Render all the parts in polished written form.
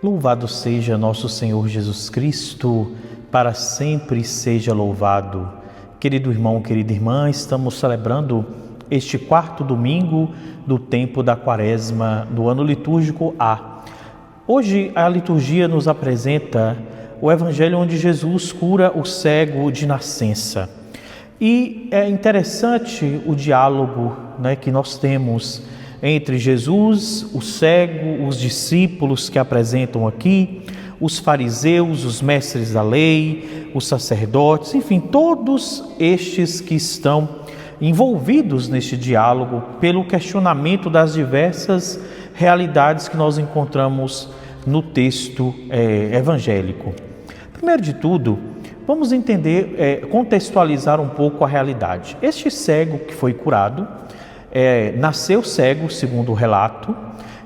Louvado seja nosso Senhor Jesus Cristo, para sempre seja louvado. Querido irmão, querida irmã, estamos celebrando este quarto domingo do tempo da Quaresma, do ano litúrgico A. Hoje a liturgia nos apresenta o Evangelho onde Jesus cura o cego de nascença. E é interessante o diálogo, que nós temos entre Jesus, o cego, os discípulos que apresentam aqui, os fariseus, os mestres da lei, os sacerdotes, enfim, todos estes que estão envolvidos neste diálogo pelo questionamento das diversas realidades que nós encontramos no texto evangélico. Primeiro de tudo, vamos entender, contextualizar um pouco a realidade. Este cego que foi curado, nasceu cego, segundo o relato,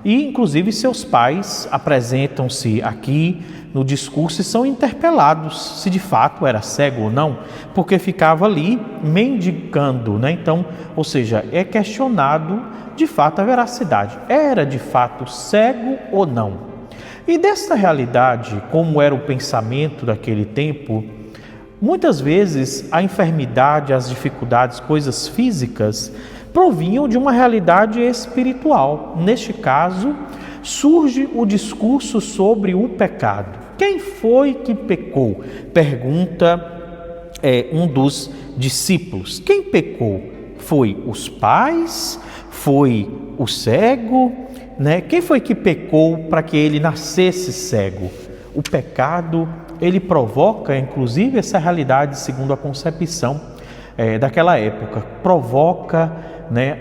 e inclusive seus pais apresentam-se aqui no discurso e são interpelados se de fato era cego ou não, porque ficava ali mendicando, Então, ou seja, é questionado de fato a veracidade. Era de fato cego ou não? E desta realidade, como era o pensamento daquele tempo, muitas vezes a enfermidade, as dificuldades, coisas físicas, provinham de uma realidade espiritual. Neste caso, surge o discurso sobre o pecado. Quem foi que pecou? Pergunta um dos discípulos. Quem pecou? Foi os pais? Foi o cego? Quem foi que pecou para que ele nascesse cego? O pecado, ele provoca, inclusive, essa realidade, segundo a concepção daquela época, provoca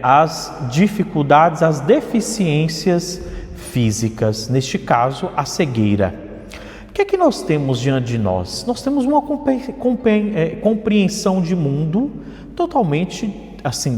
as dificuldades, as deficiências físicas, neste caso, a cegueira. O que é que nós temos diante de nós? Nós temos uma compreensão de mundo totalmente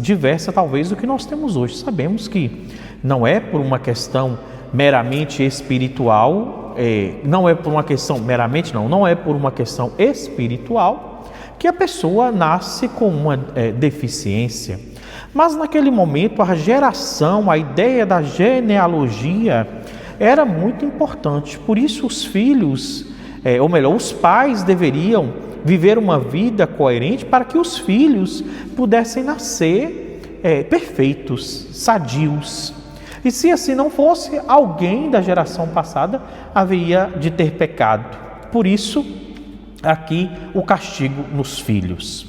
diversa, talvez, do que nós temos hoje. Sabemos que não é por uma questão meramente espiritual, não é por uma questão espiritual que a pessoa nasce com uma deficiência. Mas naquele momento a geração, a ideia da genealogia era muito importante. Por isso os filhos, os pais deveriam viver uma vida coerente para que os filhos pudessem nascer perfeitos, sadios. E se assim não fosse, alguém da geração passada havia de ter pecado. Por isso, aqui o castigo nos filhos.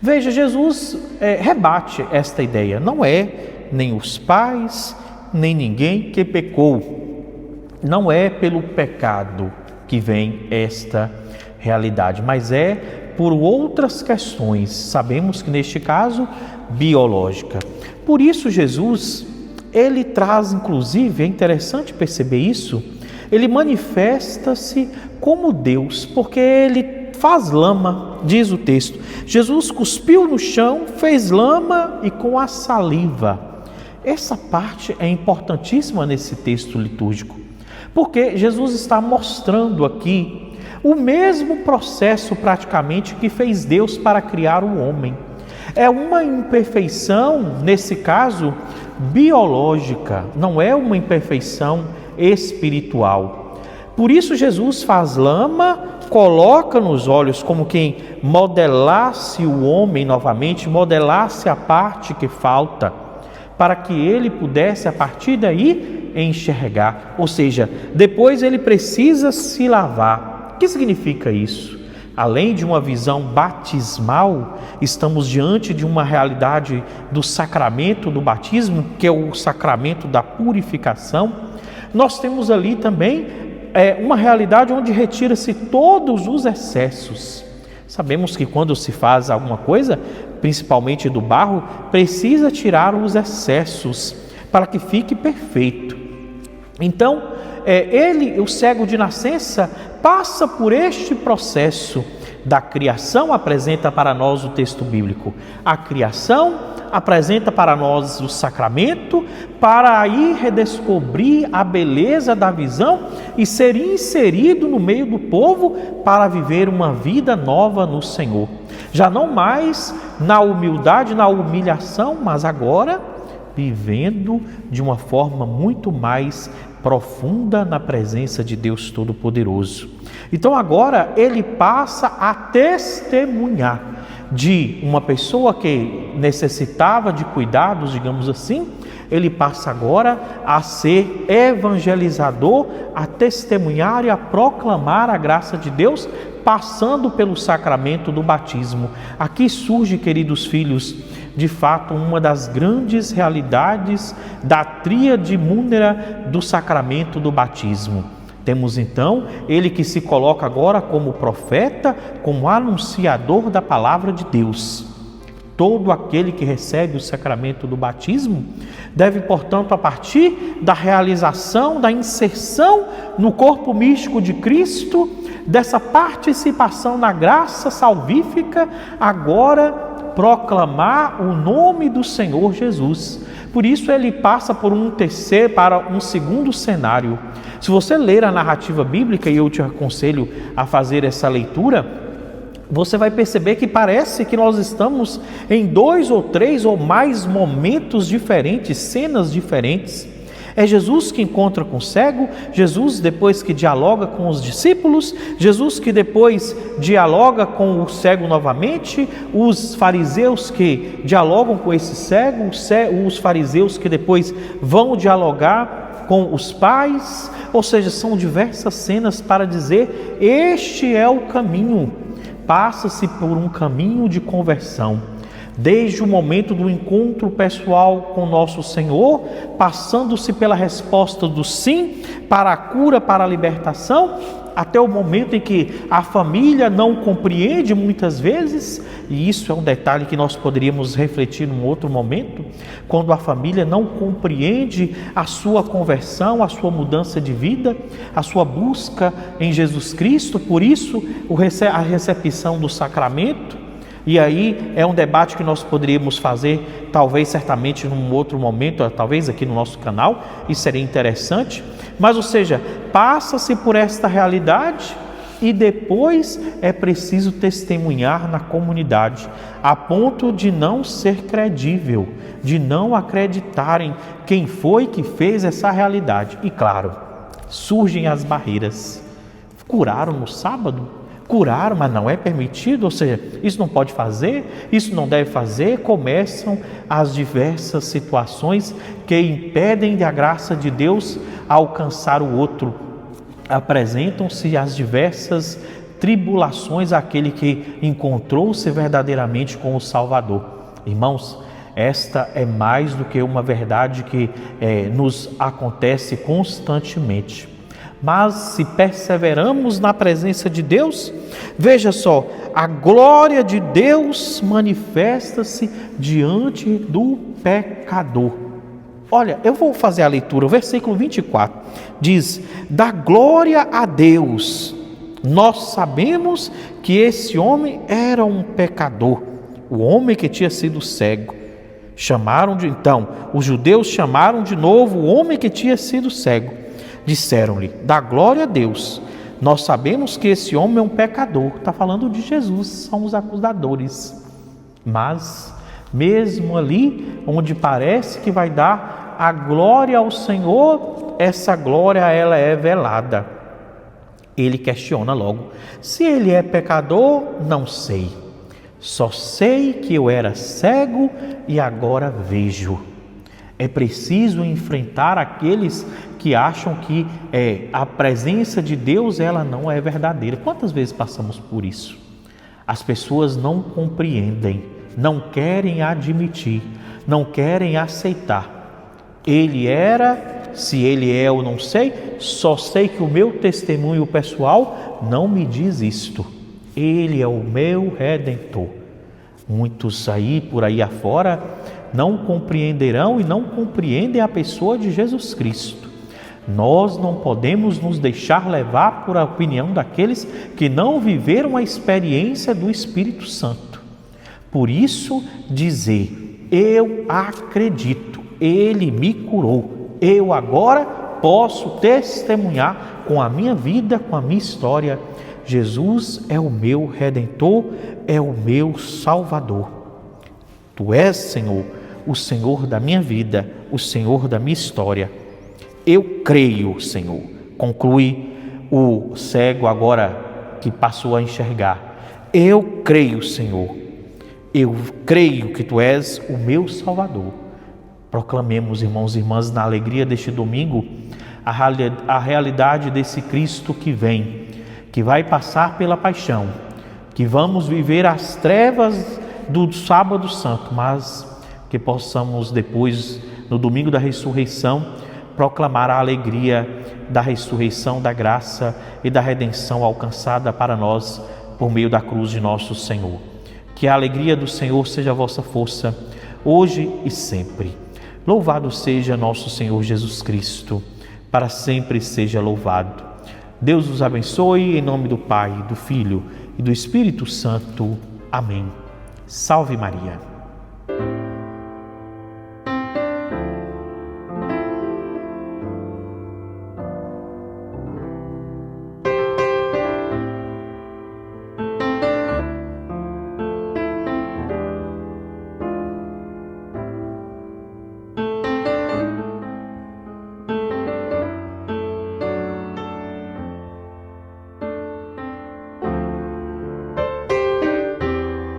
Veja, Jesus rebate esta ideia. Não é nem os pais, nem ninguém que pecou. Não é pelo pecado que vem esta realidade, mas é por outras questões. Sabemos que neste caso, biológica. Por isso Jesus, ele traz, inclusive, é interessante perceber isso, ele manifesta-se como Deus, porque ele faz lama, diz o texto. Jesus cuspiu no chão, fez lama e com a saliva. Essa parte é importantíssima nesse texto litúrgico, porque Jesus está mostrando aqui o mesmo processo praticamente que fez Deus para criar o homem. É uma imperfeição, nesse caso, biológica, não é uma imperfeição espiritual. Por isso Jesus faz lama, coloca nos olhos como quem modelasse o homem novamente, modelasse a parte que falta, para que ele pudesse a partir daí enxergar. Ou seja, depois ele precisa se lavar. O que significa isso? Além de uma visão batismal, estamos diante de uma realidade do sacramento do batismo, que é o sacramento da purificação. Nós temos ali também uma realidade onde retira-se todos os excessos. Sabemos que quando se faz alguma coisa, principalmente do barro, precisa tirar os excessos para que fique perfeito. Então, o cego de nascença, passa por este processo da criação, apresenta para nós o texto bíblico. A criação apresenta para nós o sacramento, para aí redescobrir a beleza da visão e ser inserido no meio do povo para viver uma vida nova no Senhor. Já não mais na humildade, na humilhação, mas agora vivendo de uma forma muito mais profunda na presença de Deus Todo-Poderoso. Então agora ele passa a testemunhar de uma pessoa que necessitava de cuidados, digamos assim. Ele passa agora a ser evangelizador, a testemunhar e a proclamar a graça de Deus, passando pelo sacramento do batismo. Aqui surge, queridos filhos, de fato, uma das grandes realidades da tríade múnera do sacramento do batismo. Temos então ele que se coloca agora como profeta, como anunciador da palavra de Deus. Todo aquele que recebe o sacramento do batismo deve, portanto, a partir da realização, da inserção no corpo místico de Cristo, dessa participação na graça salvífica, agora proclamar o nome do Senhor Jesus. Por isso ele passa por para um segundo cenário. Se você ler a narrativa bíblica, e eu te aconselho a fazer essa leitura, você vai perceber que parece que nós estamos em 2 ou 3 ou mais momentos diferentes, cenas diferentes. É Jesus que encontra com o cego, Jesus depois que dialoga com os discípulos, Jesus que depois dialoga com o cego novamente, os fariseus que dialogam com esse cego, os fariseus que depois vão dialogar com os pais. Ou seja, são diversas cenas para dizer: este é o caminho. Passa-se por um caminho de conversão, desde o momento do encontro pessoal com nosso Senhor, passando-se pela resposta do sim para a cura, para a libertação, até o momento em que a família não compreende muitas vezes, e isso é um detalhe que nós poderíamos refletir num outro momento, quando a família não compreende a sua conversão, a sua mudança de vida, a sua busca em Jesus Cristo. Por isso a recepção do sacramento. E aí é um debate que nós poderíamos fazer, talvez certamente num outro momento, talvez aqui no nosso canal, e seria interessante. Mas, ou seja, passa-se por esta realidade e depois é preciso testemunhar na comunidade, a ponto de não ser credível, de não acreditarem quem foi que fez essa realidade. E claro, surgem as barreiras. Curaram no sábado? Curaram, mas não é permitido, ou seja, isso não pode fazer, isso não deve fazer. Começam as diversas situações que impedem da graça de Deus alcançar o outro. Apresentam-se as diversas tribulações àquele que encontrou-se verdadeiramente com o Salvador. Irmãos, esta é mais do que uma verdade que nos acontece constantemente. Mas se perseveramos na presença de Deus, veja só, a glória de Deus manifesta-se diante do pecador. Olha, eu vou fazer a leitura, o versículo 24 diz: da glória a Deus, nós sabemos que esse homem era um pecador, o homem que tinha sido cego. Então, os judeus chamaram de novo o homem que tinha sido cego. Disseram-lhe: da glória a Deus, nós sabemos que esse homem é um pecador. Está falando de Jesus, são os acusadores. Mas, mesmo ali, onde parece que vai dar a glória ao Senhor, essa glória ela é velada. Ele questiona logo: se ele é pecador, não sei. Só sei que eu era cego e agora vejo. É preciso enfrentar aqueles que acham que a presença de Deus ela não é verdadeira. Quantas vezes passamos por isso? As pessoas não compreendem, não querem admitir, não querem aceitar. Ele era, se ele é eu não sei, só sei que o meu testemunho pessoal não me diz isto. Ele é o meu Redentor. Muitos por aí afora não compreenderão e não compreendem a pessoa de Jesus Cristo. Nós não podemos nos deixar levar por a opinião daqueles que não viveram a experiência do Espírito Santo. Por isso, dizer: eu acredito, Ele me curou, eu agora posso testemunhar com a minha vida, com a minha história: Jesus é o meu Redentor, é o meu Salvador. Tu és, Senhor, o Senhor da minha vida, o Senhor da minha história. Eu creio, Senhor. Conclui o cego agora que passou a enxergar. Eu creio, Senhor. Eu creio que Tu és o meu Salvador. Proclamemos, irmãos e irmãs, na alegria deste domingo, a realidade desse Cristo que vem, que vai passar pela paixão, que vamos viver as trevas do sábado santo, mas que possamos depois, no domingo da ressurreição, proclamar a alegria da ressurreição, da graça e da redenção alcançada para nós por meio da cruz de nosso Senhor. Que a alegria do Senhor seja a vossa força, hoje e sempre. Louvado seja nosso Senhor Jesus Cristo, para sempre seja louvado. Deus os abençoe, em nome do Pai, do Filho e do Espírito Santo. Amém. Salve Maria.